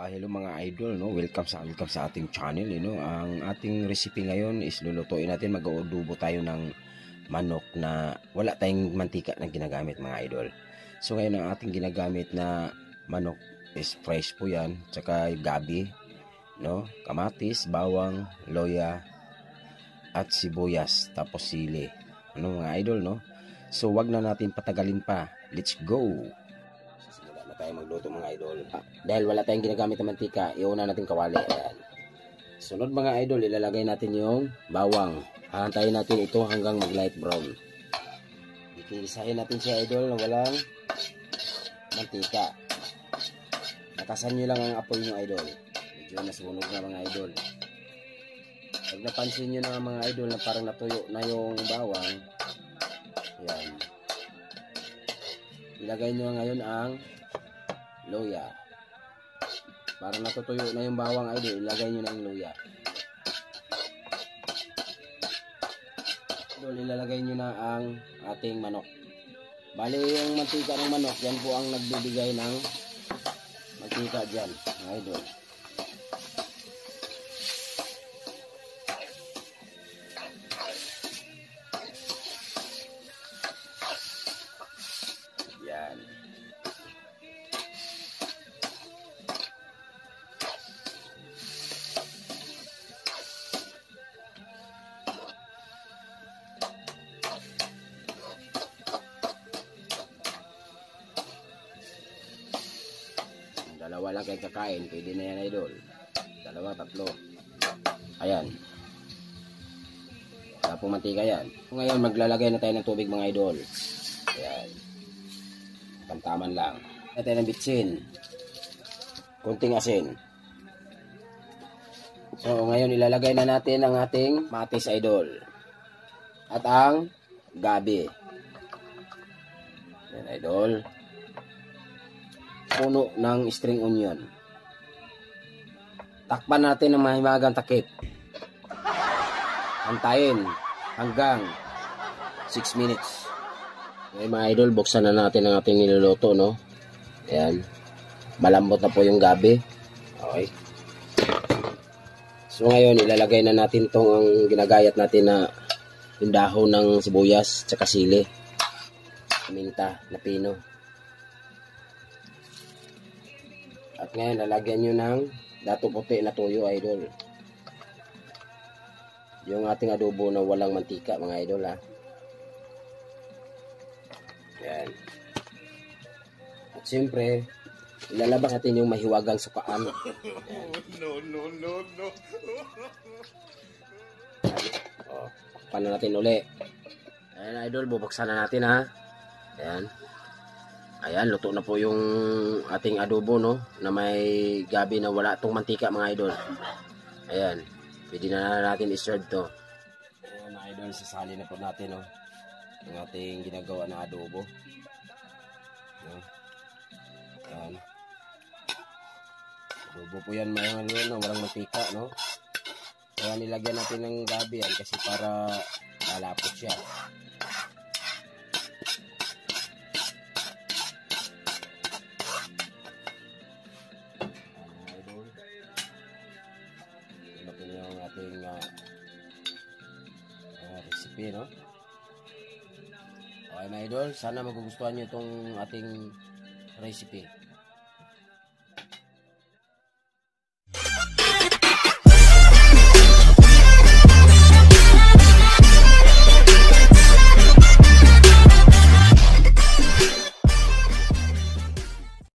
Hello mga idol, no? Welcome sa ating channel, no? Ang ating recipe ngayon is lulutuin natin, mag-uudubo tayo ng manok na wala tayong mantika na ginagamit mga idol. So ngayon ang ating ginagamit na manok is fresh po 'yan, tsaka gabi, no? Kamatis, bawang, loya at sibuyas, tapos sili. Ano mga idol, no? So wag na natin patagalin pa. Let's go. Tayo magluto mga idol. Dahil wala tayong ginagamit na mantika, iuna natin kawali. Ayan. Sunod mga idol, ilalagay natin yung bawang. Hahantayin natin ito hanggang mag light brown. Ikisahin natin siya idol na walang mantika. Nakasan nyo lang ang apoy nyo idol. Medyo nasunog na mga idol. Pag napansin nyo na mga idol na parang natuyo na yung bawang, ayan, ilagay nyo ngayon ang loya. Para natutuyo na yung bawang idol, ilagay nyo na yung loya. Idol, ilalagay nyo na ang ating manok. Bali yung mantika ng manok, yan po ang nagbibigay ng mantika dyan mga idol. Yan. Dalawa lang kayo kakain, pwede na yan idol. Dalawa, tatlo. Ayan. Wala pong mantika yan. Ngayon maglalagay na tayo ng tubig mga idol. Ayan. Tamtaman lang. Lagay tayo ng bitsin. Kunting asin. So ngayon ilalagay na natin ang ating matis idol. At ang gabi. Ayan idol. Puno ng string onion. Takpan natin ng mahimagang takip. Antayin hanggang 6 minutes. Okay mga idol, buksan na natin ang ating niluluto, no? Ayan. Malambot na po yung gabi. Okay. So ngayon, ilalagay na natin tong ang ginagayat natin na yung dahon ng sibuyas tsaka sili. Minta na pino. At ngayon, lalagyan nyo ng dato puti na tuyo, idol. Yung ating adobo na walang mantika, mga idol, ha. Yan. At siyempre, ilalabas natin yung mahiwagang sukaan. No. O, paano natin uli. Ayan, idol, bubuksan na natin, ha. Ayan. Ayan, luto na po yung ating adobo, no? Na may gabi na wala itong mantika, mga idol. Ayan. Pwede na natin i-serve to. Ayan, mga idol, sasali na po natin, no? Yung ating ginagawa na adobo. No? Ayan. Adobo po yan, mga idol, no? Walang mantika, no? Kaya nilagyan natin ng gabi yan kasi para lalapot siya. Yung ating recipe, no? Okay mga idol, sana magugustuhan nyo itong ating recipe.